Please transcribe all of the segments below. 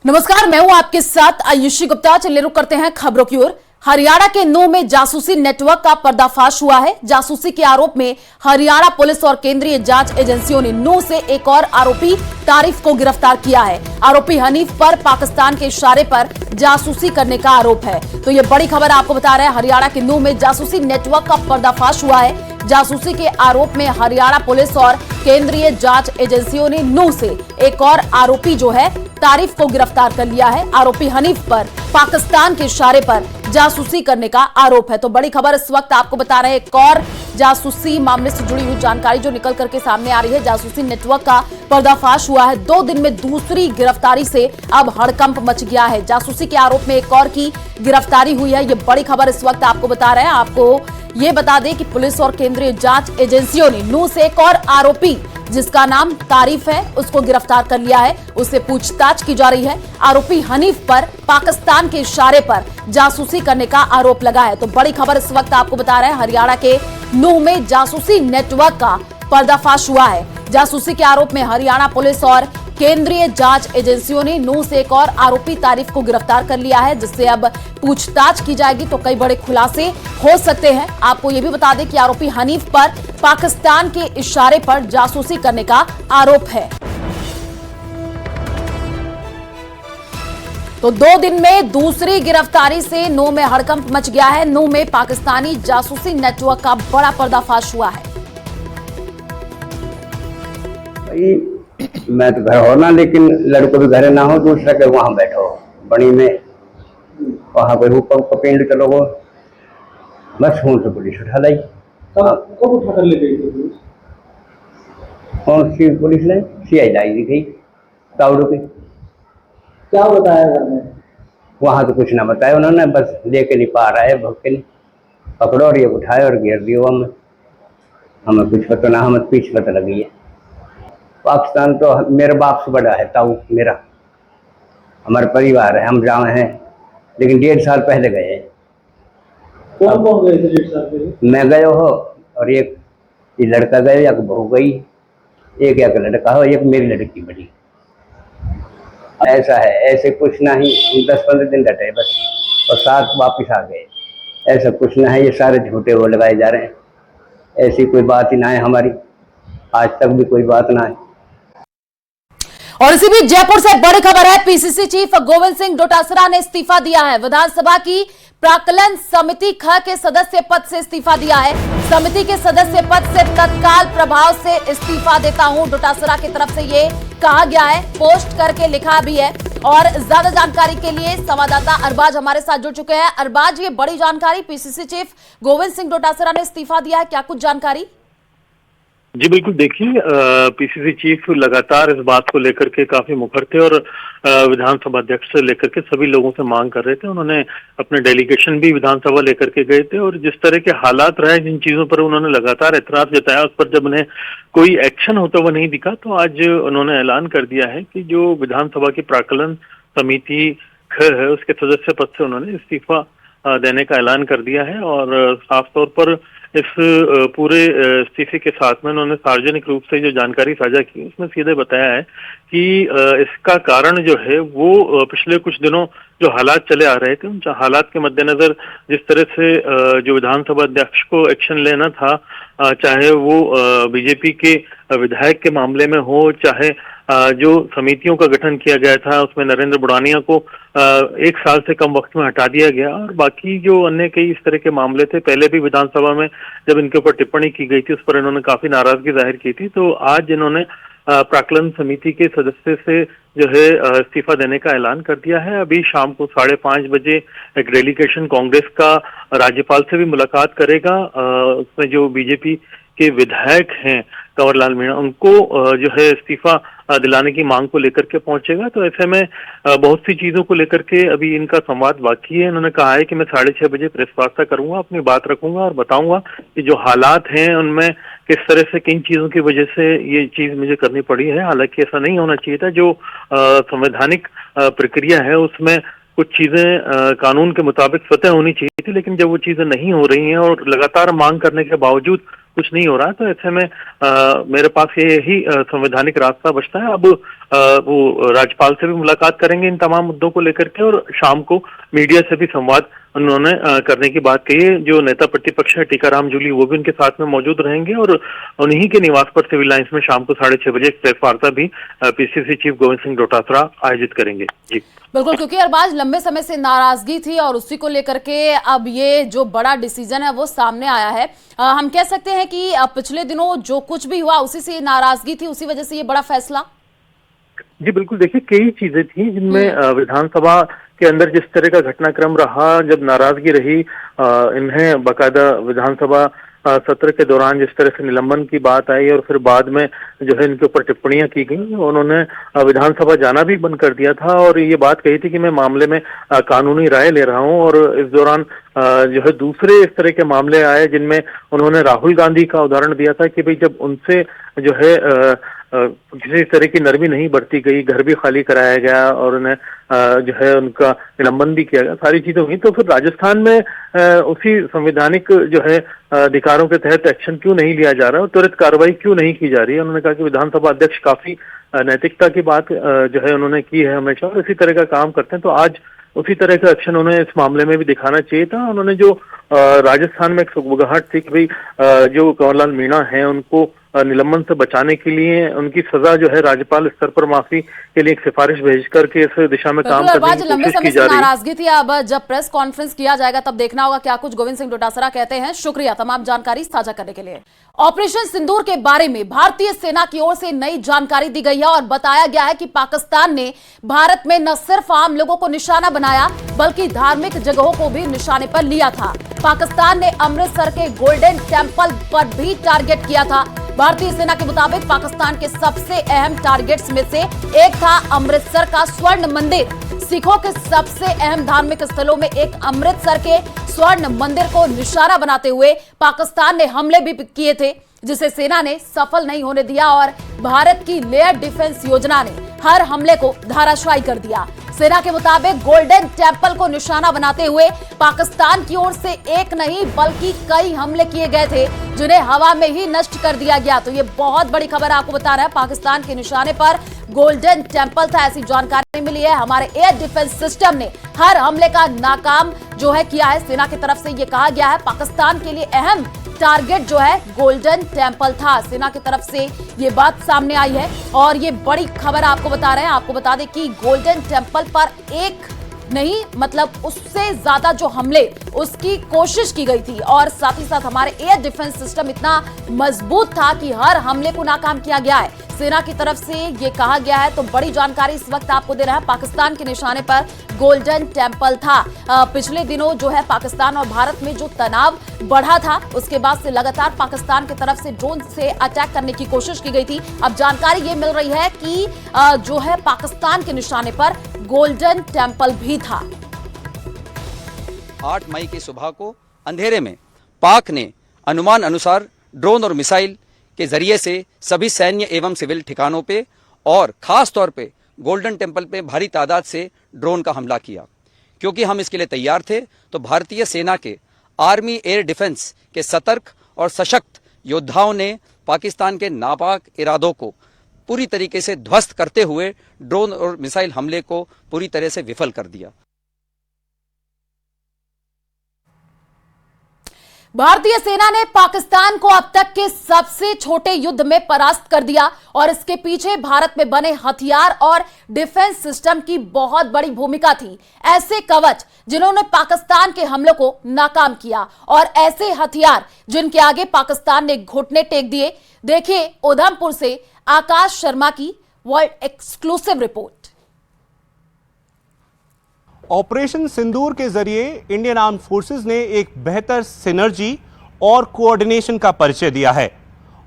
नमस्कार, मैं हूं आपके साथ आयुषी गुप्ता। चलिए रुक करते हैं खबरों की ओर। हरियाणा के नूंह में जासूसी नेटवर्क का पर्दाफाश हुआ है। जासूसी के आरोप में हरियाणा पुलिस और केंद्रीय जांच एजेंसियों ने नूंह से एक और आरोपी तारिफ को गिरफ्तार किया है। आरोपी हनीफ पर पाकिस्तान के इशारे पर जासूसी करने का आरोप है। तो ये बड़ी खबर आपको बता रहे हैं, हरियाणा के नूंह में जासूसी नेटवर्क का पर्दाफाश हुआ है। जासूसी के आरोप में हरियाणा पुलिस और केंद्रीय जांच एजेंसियों ने नूंह से एक और आरोपी जो है तारिफ को गिरफ्तार कर लिया है। आरोपी हनीफ पर पाकिस्तान के इशारे पर जासूसी करने का आरोप है। तो बड़ी खबर इस वक्त आपको बता रहे हैं, एक और जासूसी मामले से जुड़ी हुई जानकारी जो निकल करके सामने आ रही है। जासूसी नेटवर्क का पर्दाफाश हुआ है। 2 दिन में दूसरी गिरफ्तारी से अब हड़कंप मच गया है। जासूसी के आरोप में एक और की गिरफ्तारी हुई है। ये बड़ी खबर इस वक्त आपको बता रहे हैं। आपको ये बता दें कि पुलिस और केंद्रीय जांच एजेंसियों ने नूंह से एक और आरोपी जिसका नाम तारिफ है उसको गिरफ्तार कर लिया है। उससे पूछताछ की जा रही है। आरोपी हनीफ पर पाकिस्तान के इशारे पर जासूसी करने का आरोप लगा है। तो बड़ी खबर इस वक्त आपको बता रहे हैं, हरियाणा के नूंह में जासूसी नेटवर्क का पर्दाफाश हुआ है। जासूसी के आरोप में हरियाणा पुलिस और केंद्रीय जांच एजेंसियों ने नूंह से एक और आरोपी तारिफ को गिरफ्तार कर लिया है, जिससे अब पूछताछ की जाएगी तो कई बड़े खुलासे हो सकते हैं। आपको यह भी बता दें कि आरोपी हनीफ पर पाकिस्तान के इशारे पर जासूसी करने का आरोप है। तो 2 दिन में दूसरी गिरफ्तारी से नूंह में हड़कंप मच गया है। नूंह में पाकिस्तानी जासूसी नेटवर्क का बड़ा पर्दाफाश हुआ है। मैं तो घर हो ना, लेकिन लड़को भी घर ना हो, दूसरा के वहां बैठो बनी में, वहां पे ऊपर पेंड चलो वो बस फोन से पुलिस उठा लाई। कब उठा कर ले गई पुलिस? कौन सी पुलिस लाई? CI लाई दी थी काउडो की। क्या बताया घर में? वहां तो कुछ ना बताया उन्होंने, बस लेके नहीं पा रहा है, भक्के नहीं पकड़ो और ये उठाए और घेर दियो। हमें कुछ पता ना, हमें पीछे पता लगी है। पाकिस्तान तो मेरे बाप से बड़ा है, ताऊ मेरा, हमारा परिवार है, हम जाए हैं, लेकिन 1.5 साल पहले गए। कौन कौन गए थे 1.5 साल पहले? मैं गयो हो और एक लड़का गयो, एक बहू गई, एक लड़का हो, एक मेरी लड़की बड़ी। ऐसा है, ऐसे कुछ ना ही 10-15 दिन डटे बस और 7 वापिस आ गए। ऐसा कुछ ना है, ये सारे झूठे वो लगाए जा रहे हैं। ऐसी कोई बात ही ना है हमारी, आज तक भी कोई बात ना है। और इसी बीच जयपुर से बड़ी खबर है, PCC चीफ गोविंद सिंह डोटासरा ने इस्तीफा दिया है। विधानसभा की प्राक्कलन समिति ख के सदस्य पद से इस्तीफा दिया है। समिति के सदस्य पद से तत्काल प्रभाव से इस्तीफा देता हूं, डोटासरा की तरफ से ये कहा गया है, पोस्ट करके लिखा भी है। और ज्यादा जानकारी के लिए संवाददाता अरबाज हमारे साथ जुड़ चुके हैं। अरबाज, ये बड़ी जानकारी, PCC चीफ गोविंद सिंह डोटासरा ने इस्तीफा दिया है, क्या कुछ जानकारी? जी बिल्कुल, देखिए PCC चीफ लगातार इस बात को लेकर के काफी मुखर थे और विधानसभा अध्यक्ष से लेकर के सभी लोगों से मांग कर रहे थे। उन्होंने अपने डेलीगेशन भी विधानसभा लेकर के गए थे और जिस तरह के हालात रहे, जिन चीजों पर उन्होंने लगातार एतराज जताया, उस पर जब उन्हें कोई एक्शन होता हुआ नहीं दिखा तो आज उन्होंने ऐलान कर दिया है कि जो विधानसभा की प्राक्कलन समिति ख है उसके सदस्य पद से उन्होंने इस्तीफा देने का ऐलान कर दिया है। और साफ तौर पर इस पूरे इस्तीफे के साथ में उन्होंने सार्वजनिक रूप से जो जानकारी साझा की उसमें सीधे बताया है कि इसका कारण जो है वो पिछले कुछ दिनों जो हालात चले आ रहे थे, उन हालात के मद्देनजर जिस तरह से जो विधानसभा अध्यक्ष को एक्शन लेना था, चाहे वो बीजेपी के विधायक के मामले में हो, चाहे जो समितियों का गठन किया गया था उसमें नरेंद्र बुढ़ानिया को 1 साल से कम वक्त में हटा दिया गया, और बाकी जो अन्य कई इस तरह के मामले थे, पहले भी विधानसभा में जब इनके ऊपर टिप्पणी की गई थी उस पर इन्होंने काफी नाराजगी जाहिर की थी। तो आज इन्होंने प्राक्कलन समिति के सदस्य से जो है इस्तीफा देने का ऐलान कर दिया है। अभी शाम को 5:30 बजे एक डेलीगेशन कांग्रेस का राज्यपाल से भी मुलाकात करेगा। उसमें जो बीजेपी के विधायक हैं कंवरलाल मीणा, उनको जो है इस्तीफा दिलाने की मांग को लेकर के पहुंचेगा। तो ऐसे में बहुत सी चीजों को लेकर के अभी इनका संवाद बाकी है। इन्होंने कहा है कि मैं 6:30 बजे प्रेस वार्ता करूंगा, अपनी बात रखूंगा और बताऊंगा कि जो हालात हैं उनमें किस तरह से किन चीजों की वजह से ये चीज मुझे करनी पड़ी है। हालांकि ऐसा नहीं होना चाहिए था, जो संवैधानिक प्रक्रिया है उसमें कुछ चीजें कानून के मुताबिक स्वतः होनी चाहिए थी, लेकिन जब वो चीजें नहीं हो रही हैं और लगातार मांग करने के बावजूद कुछ नहीं हो रहा है। तो ऐसे में मेरे पास ये ही संवैधानिक रास्ता बचता है। अब वो राज्यपाल से भी मुलाकात करेंगे इन तमाम मुद्दों को लेकर के, और शाम को मीडिया से भी संवाद उन्होंने करने की बात कही है। जो नेता प्रतिपक्ष है टीकाराम जूली, वो भी उनके साथ में मौजूद रहेंगे, और उन्हीं के निवास पर सिविल लाइंस में शाम को 6:30 बजे एक प्रेस वार्ता भी पीसीसी चीफ गोविंद सिंह डोटासरा आयोजित करेंगे। जी बिल्कुल, क्योंकि अरबाज लंबे समय से नाराजगी थी और उसी को लेकर के अब ये जो बड़ा डिसीजन है वो सामने आया है। हम कह सकते हैं कि पिछले दिनों जो कुछ भी हुआ उसी से नाराजगी थी, उसी वजह से ये बड़ा फैसला। जी बिल्कुल, देखिए कई चीजें थी जिनमें विधानसभा के अंदर जिस तरह का घटनाक्रम रहा, जब नाराजगी रही, इन्हें बाकायदा विधानसभा सत्र के दौरान जिस तरह से निलंबन की बात आई और फिर बाद में जो है इनके ऊपर टिप्पणियां की गई, उन्होंने विधानसभा जाना भी बंद कर दिया था और ये बात कही थी कि मैं मामले में कानूनी राय ले रहा हूं। और इस दौरान जो है दूसरे इस तरह के मामले आए जिनमें उन्होंने राहुल गांधी का उदाहरण दिया था कि भाई जब उनसे जो है किसी तरह की नरमी नहीं बरती गई, घर भी खाली कराया गया और उन्हें जो है उनका निलंबन भी किया गया, सारी चीजें हुई। तो फिर राजस्थान में उसी संवैधानिक जो है अधिकारों के तहत एक्शन क्यों नहीं लिया जा रहा है, त्वरित कार्रवाई क्यों नहीं की जा रही है। उन्होंने कहा कि विधानसभा अध्यक्ष काफी नैतिकता की बात जो है उन्होंने की है हमेशा, और इसी तरह का काम करते हैं। तो आज उसी तरह का एक्शन उन्हें इस मामले में भी दिखाना चाहिए था। उन्होंने जो राजस्थान में एक सुगबुगाहट थी कि भाई जो कंवरलाल मीणा हैं उनको निलंबन से बचाने के लिए उनकी सजा जो है राज्यपाल स्तर पर माफी के लिए एक सिफारिश भेज करके इस दिशा में काम करने की कोशिश की जा रही है। नाराजगी थी, अब जब प्रेस कॉन्फ्रेंस किया जाएगा तब देखना होगा क्या कुछ गोविंद सिंह डोटासरा कहते हैं। शुक्रिया तमाम जानकारी साझा करने के लिए। ऑपरेशन सिंदूर के बारे में भारतीय सेना की ओर से नई जानकारी दी गई है और बताया गया है कि पाकिस्तान ने भारत में न सिर्फ आम लोगों को निशाना बनाया बल्कि धार्मिक जगहों को भी निशाने पर लिया था। पाकिस्तान ने अमृतसर के गोल्डन टेम्पल पर भी टारगेट किया था। भारतीय सेना के मुताबिक पाकिस्तान के सबसे अहम टारगेट्स में से एक था अमृतसर का स्वर्ण मंदिर। सिखों के सबसे अहम धार्मिक स्थलों में एक अमृतसर के स्वर्ण मंदिर को निशाना बनाते हुए पाकिस्तान ने हमले भी किए थे, जिसे सेना ने सफल नहीं होने दिया और भारत की लेयर डिफेंस योजना ने हर हमले को धराशायी कर दिया। सेना के मुताबिक गोल्डन टेम्पल को निशाना बनाते हुए पाकिस्तान की ओर से एक नहीं बल्कि कई हमले किए गए थे, जिन्हें हवा में ही नष्ट कर दिया गया। तो ये बहुत बड़ी खबर आपको बता रहा है, पाकिस्तान के निशाने पर गोल्डन टेम्पल था, ऐसी जानकारी मिली है। हमारे एयर डिफेंस सिस्टम ने हर हमले का नाकाम जो है किया है। सेना की तरफ से ये कहा गया है पाकिस्तान के लिए अहम टारगेट जो है गोल्डन टेम्पल था। सेना की तरफ से ये बात सामने आई है और ये बड़ी खबर आपको बता रहे हैं। आपको बता दें कि गोल्डन टेम्पल पर एक नहीं मतलब उससे ज्यादा जो हमले उसकी कोशिश की गई थी और साथ ही साथ हमारे एयर डिफेंस सिस्टम इतना मजबूत था कि हर हमले को नाकाम किया गया है। सेना की तरफ से ये कहा गया है। तो बड़ी जानकारी इस वक्त आपको दे रहा है, पाकिस्तान के निशाने पर गोल्डन टेम्पल था। पिछले दिनों जो है पाकिस्तान और भारत में जो तनाव बढ़ा था उसके बाद से लगातार पाकिस्तान की तरफ से ड्रोन से अटैक करने की कोशिश की गई थी। अब जानकारी ये मिल रही है कि जो है पाकिस्तान के निशाने पर गोल्डन टेम्पल भी था। 8 मई की सुबह को अंधेरे में पाक ने अनुमान अनुसार ड्रोन और मिसाइल के जरिए से सभी सैन्य एवं सिविल ठिकानों पे और खास तौर पे गोल्डन टेम्पल पे भारी तादाद से ड्रोन का हमला किया। क्योंकि हम इसके लिए तैयार थे तो भारतीय सेना के आर्मी एयर डिफेंस के सतर्क और सशक्त योद्धाओं ने पाकिस्तान के नापाक इरादों को पूरी तरीके से ध्वस्त करते हुए ड्रोन और मिसाइल हमले को पूरी तरह से विफल कर दिया। भारतीय सेना ने पाकिस्तान को अब तक के सबसे छोटे युद्ध में परास्त कर दिया और इसके पीछे भारत में बने हथियार और डिफेंस सिस्टम की बहुत बड़ी भूमिका थी। ऐसे कवच जिन्होंने पाकिस्तान के हमलों को नाकाम किया और ऐसे हथियार जिनके आगे पाकिस्तान ने घुटने टेक दिए। देखिए उधमपुर से आकाश शर्मा की वर्ल्ड एक्सक्लूसिव रिपोर्ट। ऑपरेशन सिंदूर के जरिए इंडियन आर्म्ड फोर्सेस ने एक बेहतर सिनर्जी और कोऑर्डिनेशन का परिचय दिया है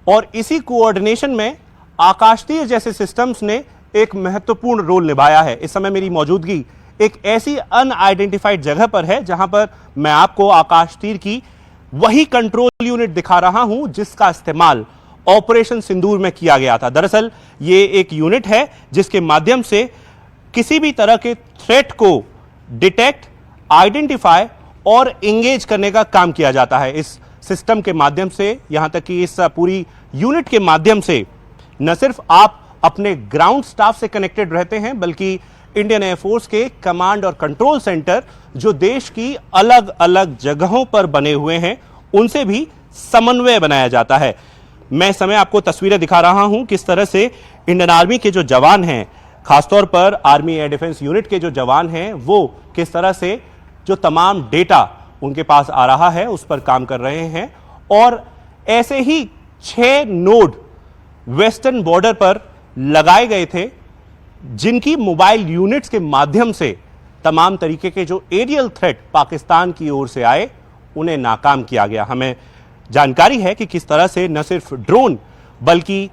और इसी कोऑर्डिनेशन में आकाशतीर जैसे सिस्टम्स ने एक महत्वपूर्ण रोल निभाया है। इस समय मेरी मौजूदगी एक ऐसी अनआइडेंटिफाइड जगह पर है जहां पर मैं आपको आकाशतीर की वही कंट्रोल यूनिट दिखा रहा हूं जिसका इस्तेमाल ऑपरेशन सिंदूर में किया गया था। दरअसल ये एक यूनिट है जिसके माध्यम से किसी भी तरह के थ्रेट को डिटेक्ट, आइडेंटिफाई और एंगेज करने का काम किया जाता है। इस सिस्टम के माध्यम से, यहां तक कि इस पूरी यूनिट के माध्यम से न सिर्फ आप अपने ग्राउंड स्टाफ से कनेक्टेड रहते हैं, बल्कि इंडियन एयरफोर्स के कमांड और कंट्रोल सेंटर जो देश की अलग अलग जगहों पर बने हुए हैं, उनसे भी समन्वय बनाया जाता है। मैं इस समय आपको तस्वीरें दिखा रहा हूं किस तरह से इंडियन आर्मी के जो जवान हैं, खासतौर पर आर्मी एयर डिफेंस यूनिट के जो जवान हैं, वो किस तरह से जो तमाम डेटा उनके पास आ रहा है उस पर काम कर रहे हैं। और ऐसे ही 6 नोड वेस्टर्न बॉर्डर पर लगाए गए थे, जिनकी मोबाइल यूनिट्स के माध्यम से तमाम तरीके के जो एरियल थ्रेट पाकिस्तान की ओर से आए, उन्हें नाकाम किया गया। हमें जानकारी है कि किस तरह से न सिर्फ ड्रोन बल्कि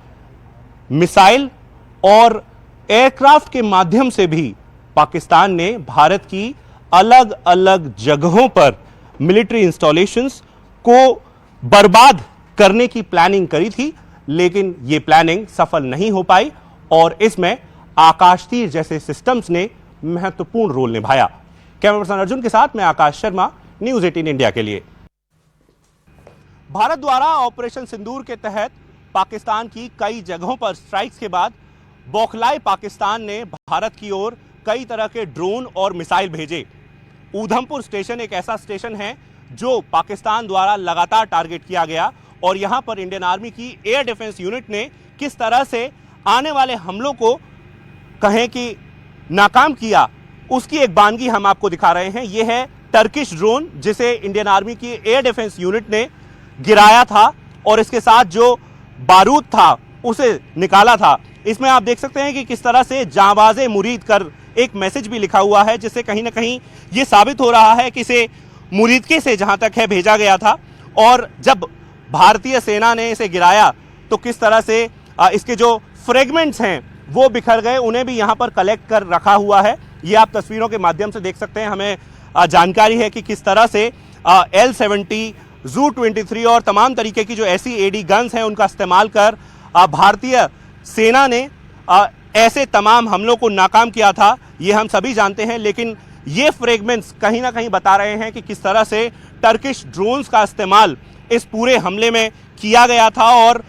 मिसाइल और एयरक्राफ्ट के माध्यम से भी पाकिस्तान ने भारत की अलग अलग जगहों पर मिलिट्री इंस्टॉलेशंस को बर्बाद करने की प्लानिंग करी थी, लेकिन यह प्लानिंग सफल नहीं हो पाई और इसमें आकाश तीर जैसे सिस्टम्स ने महत्वपूर्ण रोल निभाया। कैमरा पर्सन अर्जुन के साथ मैं आकाश शर्मा, न्यूज़ 18 इंडिया के लिए। भारत द्वारा ऑपरेशन सिंदूर के तहत पाकिस्तान की कई जगहों पर स्ट्राइक्स के बाद बौखलाए पाकिस्तान ने भारत की ओर कई तरह के ड्रोन और मिसाइल भेजे। ऊधमपुर स्टेशन एक ऐसा स्टेशन है जो पाकिस्तान द्वारा लगातार टारगेट किया गया और यहां पर इंडियन आर्मी की एयर डिफेंस यूनिट ने किस तरह से आने वाले हमलों को कहें कि नाकाम किया, उसकी एक बानगी हम आपको दिखा रहे हैं। यह है टर्किश ड्रोन, जिसे इंडियन आर्मी की एयर डिफेंस यूनिट ने गिराया था और इसके साथ जो बारूद था उसे निकाला था। इसमें आप देख सकते हैं कि किस तरह से जांबाज़े मुरीद कर एक मैसेज भी लिखा हुआ है, जिससे कहीं ना कहीं ये साबित हो रहा है कि इसे मुरीदके से जहां तक है भेजा गया था। और जब भारतीय सेना ने इसे गिराया तो किस तरह से इसके जो फ्रेगमेंट्स हैं वो बिखर गए, उन्हें भी यहाँ पर कलेक्ट कर रखा हुआ है। ये आप तस्वीरों के माध्यम से देख सकते हैं। हमें जानकारी है कि किस तरह से L-70, ZU-23 और तमाम तरीके की जो ऐसी AD गन्स हैं उनका इस्तेमाल कर भारतीय सेना ने ऐसे तमाम हमलों को नाकाम किया था, ये हम सभी जानते हैं। लेकिन ये फ्रेगमेंट्स कहीं ना कहीं बता रहे हैं कि किस तरह से टर्किश ड्रोन्स का इस्तेमाल इस पूरे हमले में किया गया था और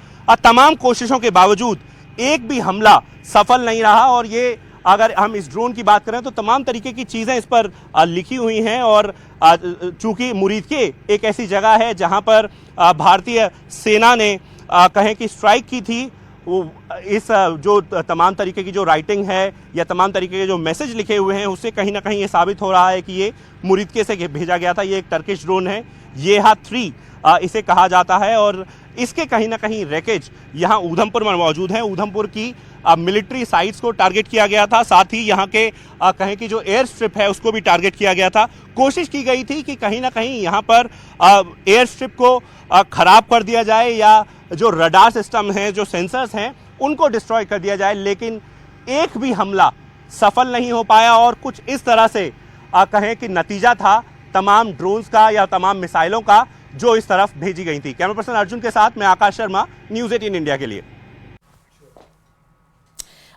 तमाम कोशिशों के बावजूद एक भी हमला सफल नहीं रहा। और ये अगर हम इस ड्रोन की बात करें तो तमाम तरीके की चीज़ें इस पर लिखी हुई हैं और चूंकि मुरीदके एक ऐसी जगह है जहां पर भारतीय सेना ने कहें कि स्ट्राइक की थी, वो इस जो तमाम तरीके की जो राइटिंग है या तमाम तरीके के जो मैसेज लिखे हुए हैं उससे कहीं ना कहीं ये साबित हो रहा है कि ये मुरीदके से भेजा गया था। ये एक टर्किश ड्रोन है, YEHA-3 इसे कहा जाता है और इसके कहीं ना कहीं रैकेज यहाँ ऊधमपुर में मौजूद है। ऊधमपुर की मिलिट्री साइट्स को टारगेट किया गया था, साथ ही यहाँ के कहें कि जो एयर स्ट्रिप है उसको भी टारगेट किया गया था। कोशिश की गई थी कि कहीं ना कहीं यहाँ पर एयर स्ट्रिप को खराब कर दिया जाए या जो रडार सिस्टम है, जो सेंसर्स हैं, उनको डिस्ट्रॉय कर दिया जाए, लेकिन एक भी हमला सफल नहीं हो पाया। और कुछ इस तरह से कहें कि नतीजा था तमाम ड्रोन्स का या तमाम मिसाइलों का जो इस तरफ भेजी गई थी। कैमरा पर्सन अर्जुन के साथ मैं आकाश शर्मा, न्यूज़ 18 इंडिया के लिए।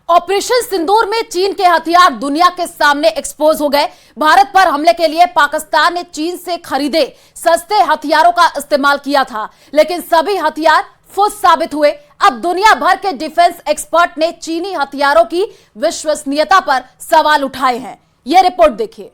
ऑपरेशन सिंदूर में चीन के हथियार दुनिया के सामने एक्सपोज हो गए। भारत पर हमले के लिए पाकिस्तान ने चीन से खरीदे सस्ते हथियारों का इस्तेमाल किया था, लेकिन सभी हथियार फुस साबित हुए। अब दुनिया भर के डिफेंस एक्सपर्ट ने चीनी हथियारों की विश्वसनीयता पर सवाल उठाए हैं। यह रिपोर्ट देखिए।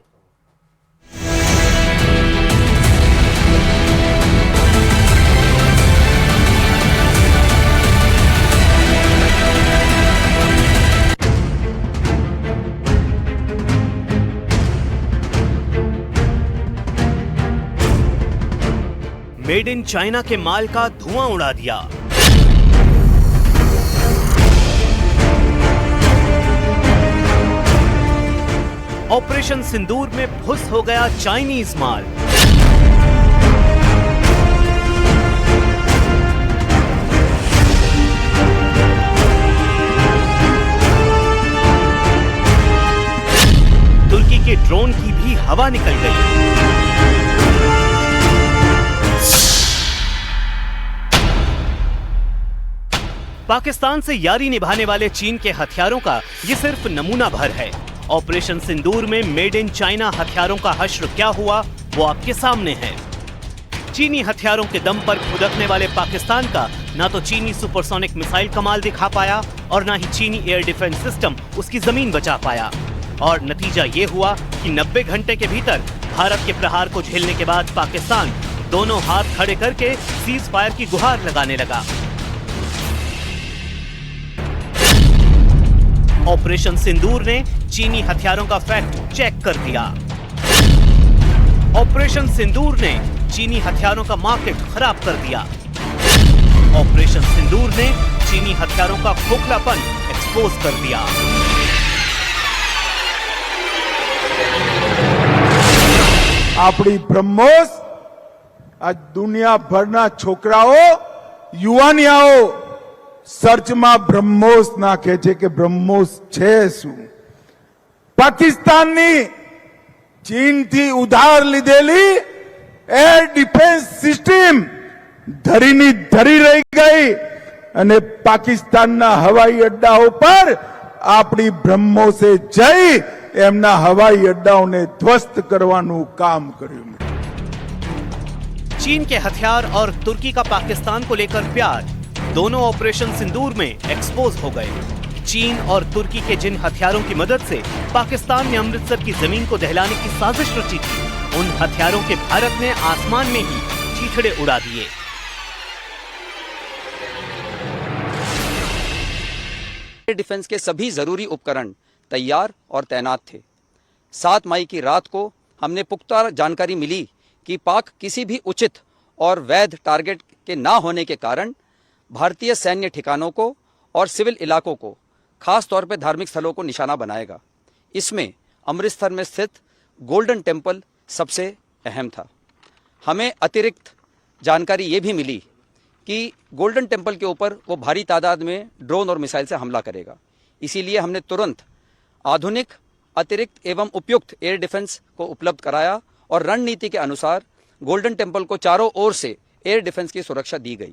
मेड इन चाइना के माल का धुआं उड़ा दिया। ऑपरेशन सिंदूर में फुस हो गया चाइनीज माल। तुर्की के ड्रोन की भी हवा निकल गई। पाकिस्तान से यारी निभाने वाले चीन के हथियारों का ये सिर्फ नमूना भर है। ऑपरेशन सिंदूर में मेड इन चाइना हथियारों का हश्र क्या हुआ वो आपके सामने है। चीनी हथियारों के दम पर खुदकने वाले पाकिस्तान का ना तो चीनी सुपरसोनिक मिसाइल कमाल दिखा पाया और ना ही चीनी एयर डिफेंस सिस्टम उसकी जमीन बचा पाया। और नतीजा ये हुआ कि 90 घंटे के भीतर भारत के प्रहार को झेलने के बाद पाकिस्तान दोनों हाथ खड़े करके सीज फायर की गुहार लगाने लगा। ऑपरेशन सिंदूर ने चीनी हथियारों का फैक्ट चेक कर दिया। ऑपरेशन सिंदूर ने चीनी हथियारों का मार्केट खराब कर दिया। ऑपरेशन सिंदूर ने चीनी हथियारों का खोखलापन एक्सपोज कर दिया। આપણી બ્રહ્મોસ આ દુનિયાભરના છોકરાઓ યુવાનિયાઓ સર્ચમાં બ્રહ્મોસ નાખે છે કે બ્રહ્મોસ છે શું। પાકિસ્તાનની ચીનથી ઉધાર લીધેલી એર ડિફેન્સ સિસ્ટમ ધરીની ધરી રહી ગઈ અને પાકિસ્તાનના હવાઈ અડ્ડાઓ પર આપણી બ્રહ્મોસે જઈ એમના હવાઈ અડ્ડાઓને ધ્વસ્ત કરવાનું કામ કર્યું। चीन के हथियार और तुर्की का पाकिस्तान को लेकर प्यार दोनों ऑपरेशन सिंदूर में एक्सपोज हो गए। चीन और तुर्की के जिन हथियारों की मदद से पाकिस्तान ने अमृतसर की जमीन को दहलाने की साजिश रची थी, उन हथियारों के भारत ने आसमान में ही चीथड़े उड़ा दिए। डिफेंस के सभी जरूरी उपकरण तैयार और तैनात थे। 7 मई की रात को हमने पुख्ता जानकारी मिली कि पाक किसी भी उचित और वैध टारगेट के ना होने के कारण भारतीय सैन्य ठिकानों को और सिविल इलाकों को, खास तौर पर धार्मिक स्थलों को निशाना बनाएगा। इसमें अमृतसर में स्थित गोल्डन टेम्पल सबसे अहम था। हमें अतिरिक्त जानकारी ये भी मिली कि गोल्डन टेम्पल के ऊपर वो भारी तादाद में ड्रोन और मिसाइल से हमला करेगा। इसीलिए हमने तुरंत आधुनिक, अतिरिक्त एवं उपयुक्त एयर डिफेंस को उपलब्ध कराया और रणनीति के अनुसार गोल्डन टेम्पल को चारों ओर से एयर डिफेंस की सुरक्षा दी गई।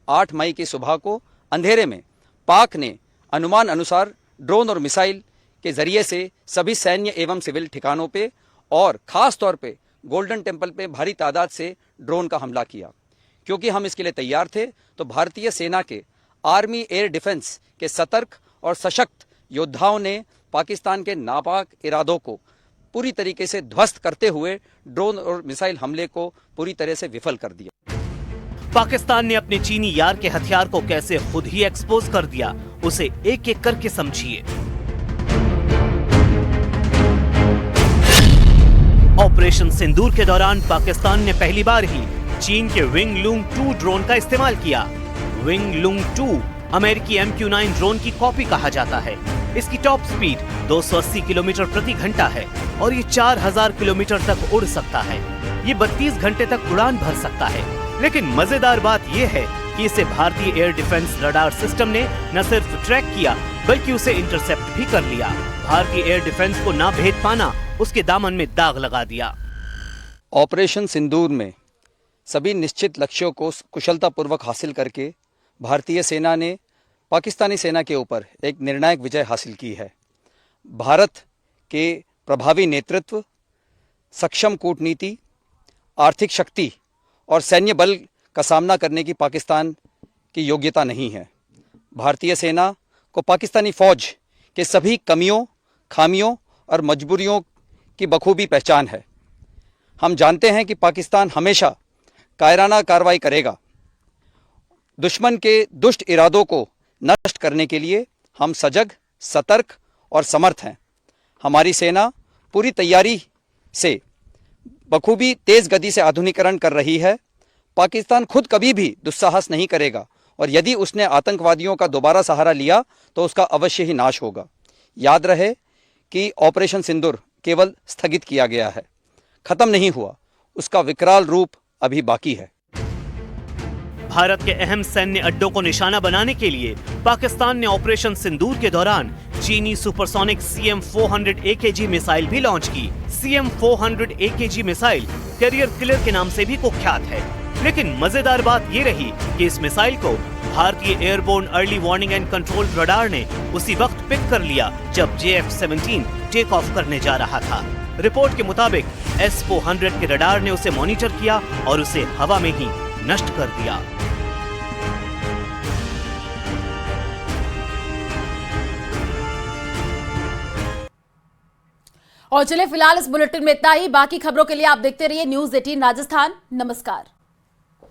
8 मई की सुबह को अंधेरे में पाक ने अनुमान अनुसार ड्रोन और मिसाइल के जरिए से सभी सैन्य एवं सिविल ठिकानों पे और खास तौर पे गोल्डन टेम्पल पे भारी तादाद से ड्रोन का हमला किया। क्योंकि हम इसके लिए तैयार थे, तो भारतीय सेना के आर्मी एयर डिफेंस के सतर्क और सशक्त योद्धाओं ने पाकिस्तान के नापाक इरादों को पूरी तरीके से ध्वस्त करते हुए ड्रोन और मिसाइल हमले को पूरी तरह से विफल कर दिया। पाकिस्तान ने अपने चीनी यार के हथियार को कैसे खुद ही एक्सपोज कर दिया, उसे एक एक करके समझिए। ऑपरेशन सिंदूर के दौरान पाकिस्तान ने पहली बार ही चीन के विंग लूंग 2 ड्रोन का इस्तेमाल किया। विंग लूंग 2 अमेरिकी MQ-9 ड्रोन की कॉपी कहा जाता है। इसकी टॉप स्पीड 280 किलोमीटर प्रति घंटा है और ये 4000 किलोमीटर तक उड़ सकता है। ये 32 घंटे तक उड़ान भर सकता है। लेकिन मजेदार बात यह है कि इसे भारतीय एयर डिफेंस रडार सिस्टम ने न सिर्फ ट्रैक किया, बल्कि उसे इंटरसेप्ट भी कर लिया। भारतीय एयर डिफेंस को ना भेद पाना उसके दामन में दाग लगा दिया। ऑपरेशन सिंदूर में सभी निश्चित लक्ष्यों को कुशलतापूर्वक हासिल करके भारतीय सेना ने पाकिस्तानी सेना के ऊपर एक निर्णायक विजय हासिल की है। भारत के प्रभावी नेतृत्व, सक्षम कूटनीति, आर्थिक शक्ति और सैन्य बल का सामना करने की पाकिस्तान की योग्यता नहीं है। भारतीय सेना को पाकिस्तानी फौज के सभी कमियों, खामियों और मजबूरियों की बखूबी पहचान है। हम जानते हैं कि पाकिस्तान हमेशा कायराना कार्रवाई करेगा। दुश्मन के दुष्ट इरादों को नष्ट करने के लिए हम सजग, सतर्क और समर्थ हैं। हमारी सेना पूरी तैयारी से बखूबी तेज गति से आधुनिकीकरण कर रही है। पाकिस्तान खुद कभी भी दुस्साहस नहीं करेगा और यदि उसने आतंकवादियों का दोबारा सहारा लिया तो उसका अवश्य ही नाश होगा। याद रहे कि ऑपरेशन सिंदूर केवल स्थगित किया गया है, खत्म नहीं हुआ। उसका विकराल रूप अभी बाकी है। भारत के अहम सैन्य अड्डों को निशाना बनाने के लिए पाकिस्तान ने ऑपरेशन सिंदूर के दौरान चीनी सुपरसोनिक CM-400 AKG मिसाइल भी लॉन्च की। CM-400 AKG missile career killer के नाम से भी कुख्यात है। लेकिन मजेदार बात ये रही कि इस मिसाइल को भारतीय airborne early warning and control radar ने उसी वक्त पिक कर लिया जब JF-17 टेक ऑफ करने जा रहा था। रिपोर्ट के मुताबिक S-400 के रडार ने उसे मॉनिटर किया और उसे हवा में ही नष्ट कर दिया। और चलिए फिलहाल इस बुलेटिन में इतना ही। बाकी खबरों के लिए आप देखते रहिए News 18 राजस्थान। नमस्कार।